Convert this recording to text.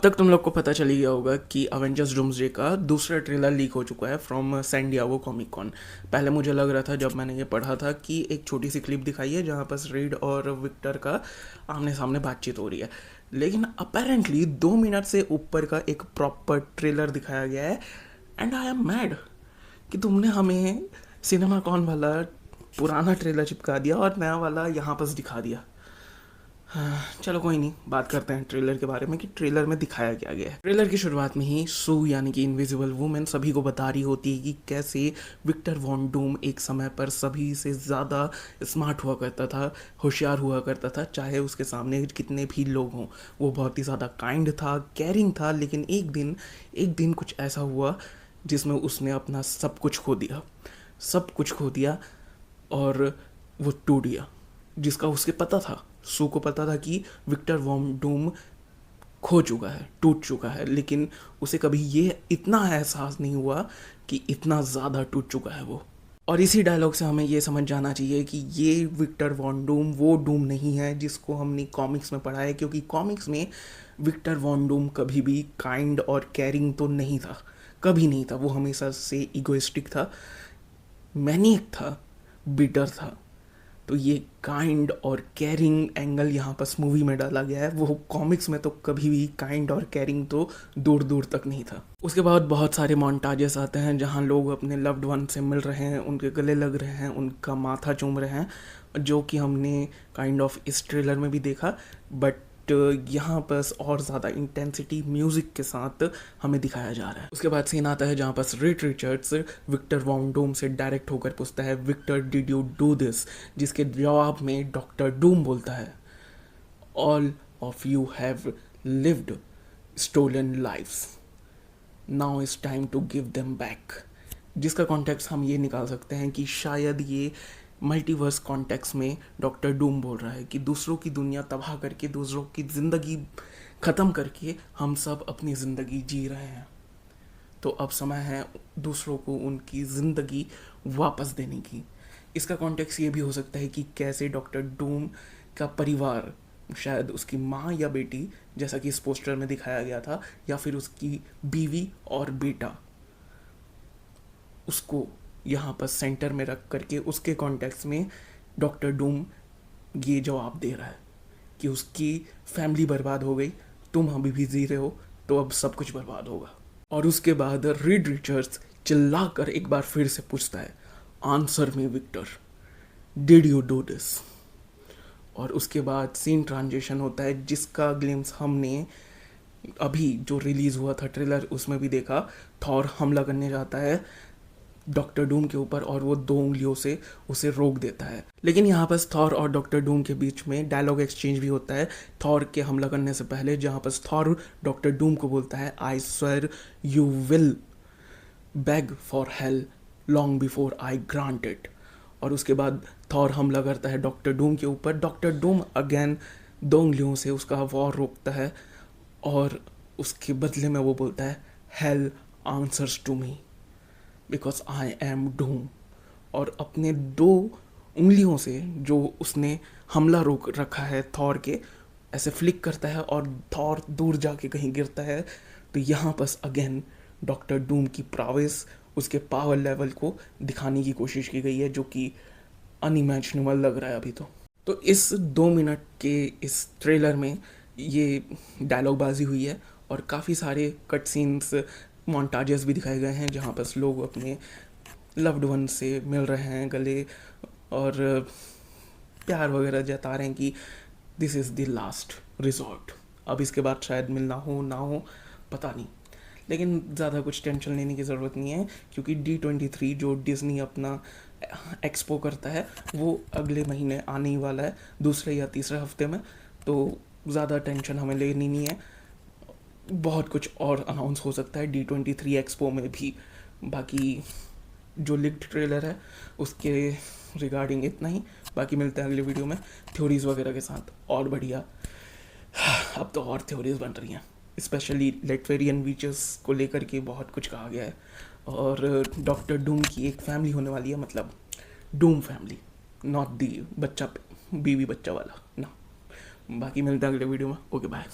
तक तुम लोग को पता चल ही गया होगा कि अवेंजर्स डूम्सडे का दूसरा ट्रेलर लीक हो चुका है from San Diego Comic Con. पहले मुझे लग रहा था जब मैंने ये पढ़ा था कि एक छोटी सी क्लिप दिखाई है जहाँ पर रीड और विक्टर का आमने सामने बातचीत हो रही है, लेकिन अपेरेंटली 2 मिनट से ऊपर का एक प्रॉपर ट्रेलर दिखाया गया है। एंड आई एम मैड कि तुमने हमें सिनेमा कॉन वाला पुराना ट्रेलर चिपका दिया और नया वाला यहाँ पर दिखा दिया। हाँ, चलो कोई नहीं, बात करते हैं ट्रेलर के बारे में कि ट्रेलर में दिखाया क्या गया है। ट्रेलर की शुरुआत में ही सू यानी कि इनविजिबल वुमेन सभी को बता रही होती है कि कैसे विक्टर वॉन डूम एक समय पर सभी से ज़्यादा स्मार्ट हुआ करता था, होशियार हुआ करता था, चाहे उसके सामने कितने भी लोग हों। वो बहुत ही ज़्यादा काइंड था, केयरिंग था, लेकिन एक दिन कुछ ऐसा हुआ जिसमें उसने अपना सब कुछ खो दिया, सब कुछ खो दिया और वो टूट गया। जिसका उसके पता था, सू को पता था कि विक्टर वॉन डूम खो चुका है, टूट चुका है, लेकिन उसे कभी ये इतना एहसास नहीं हुआ कि इतना ज़्यादा टूट चुका है वो। और इसी डायलॉग से हमें ये समझ जाना चाहिए कि ये विक्टर वॉन डूम वो डूम नहीं है जिसको हमने कॉमिक्स में पढ़ा है, क्योंकि कॉमिक्स में विक्टर वॉन डूम कभी भी काइंड और केयरिंग तो नहीं था, कभी नहीं था। वो हमेशा से इगोइस्टिक था, मैनियक था, बिटर था। तो ये काइंड और केयरिंग एंगल यहाँ पर मूवी में डाला गया है। वो कॉमिक्स में तो कभी भी काइंड और केयरिंग तो दूर दूर तक नहीं था। उसके बाद बहुत सारे मोन्टाजेस आते हैं जहाँ लोग अपने लव्ड वन से मिल रहे हैं, उनके गले लग रहे हैं, उनका माथा चूम रहे हैं, जो कि हमने काइंड ऑफ इस ट्रेलर में भी देखा। बट यहाँ पर और ज़्यादा इंटेंसिटी म्यूज़िक के साथ हमें दिखाया जा रहा है। उसके बाद सीन आता है जहाँ पर Reed Richards Victor Von Doom से डायरेक्ट होकर पूछता है, Victor did you do this? जिसके जवाब में डॉक्टर डूम बोलता है, all of you have lived stolen lives, now is time to give them back. जिसका कॉन्टेक्स्ट हम ये निकाल सकते हैं कि शायद ये मल्टीवर्स कॉन्टेक्स्ट में डॉक्टर डूम बोल रहा है कि दूसरों की दुनिया तबाह करके, दूसरों की ज़िंदगी ख़त्म करके हम सब अपनी ज़िंदगी जी रहे हैं। तो अब समय है दूसरों को उनकी ज़िंदगी वापस देने की। इसका कॉन्टेक्स्ट ये भी हो सकता है कि कैसे डॉक्टर डूम का परिवार, शायद उसकी माँ या बेटी जैसा कि इस पोस्टर में दिखाया गया था, या फिर उसकी बीवी और बेटा, उसको यहाँ पर सेंटर में रख करके उसके कॉन्टेक्स्ट में डॉक्टर डूम ये जवाब दे रहा है कि उसकी फैमिली बर्बाद हो गई, तुम अभी भी जी रहे हो, तो अब सब कुछ बर्बाद होगा। और उसके बाद रीड रिचर्ड्स चिल्लाकर एक बार फिर से पूछता है, answer me Victor, did you do this? और उसके बाद सीन ट्रांजिशन होता है जिसका ग्लिम्स हमने अभी जो रिलीज़ हुआ था ट्रेलर उसमें भी देखा। थॉर हमला करने जाता है डॉक्टर डूम के ऊपर और वो 2 उंगलियों से उसे रोक देता है। लेकिन यहाँ पर थॉर और डॉक्टर डूम के बीच में डायलॉग एक्सचेंज भी होता है थॉर के हमला करने से पहले, जहाँ पर थॉर डॉक्टर डूम को बोलता है, I swear you will bag for help long before I grant it. और उसके बाद थॉर हमला करता है डॉक्टर डूम के ऊपर। डॉक्टर डूम अगेन 2 उंगलियों से उसका वॉर रोकता है और उसके बदले में वो बोलता है, hell answers to me because I am Doom. और अपने 2 उंगलियों से जो उसने हमला रोक रखा है थॉर के, ऐसे फ्लिक करता है और थॉर दूर जाके कहीं गिरता है। तो यहाँ पर अगेन डॉक्टर डूम की प्रावेस, उसके पावर लेवल को दिखाने की कोशिश की गई है, जो कि अनइमेजिनेबल लग रहा है अभी तो इस 2 मिनट के इस ट्रेलर में ये डायलॉग बाजी हुई है और काफ़ी सारे कट सीन्स, मोन्टाजेस भी दिखाए गए हैं जहाँ पर लोग अपने लव्ड वन से मिल रहे हैं गले और प्यार वगैरह जता रहे हैं कि this is the last resort, अब इसके बाद शायद मिलना हो ना हो पता नहीं। लेकिन ज़्यादा कुछ टेंशन लेने की ज़रूरत नहीं है, क्योंकि D23 जो डिज़नी अपना एक्सपो करता है वो अगले महीने आने ही वाला है, दूसरे या तीसरे हफ्ते में। तो ज़्यादा टेंशन हमें लेनी नहीं है, बहुत कुछ और अनाउंस हो सकता है D23 एक्सपो में भी। बाकी जो लीक्ड ट्रेलर है उसके रिगार्डिंग इतना ही। बाकी मिलते हैं अगले वीडियो में थ्योरीज़ वगैरह के साथ और बढ़िया। अब तो और थ्योरीज़ बन रही हैं, स्पेशली लेटवेरियन बीचेस को लेकर के बहुत कुछ कहा गया है। और डॉक्टर डूम की एक फैमिली होने वाली है, मतलब डूम फैमिली, नॉट दी बच्चा बीवी बच्चा वाला ना। बाकी मिलते हैं अगले वीडियो में। Okay bye.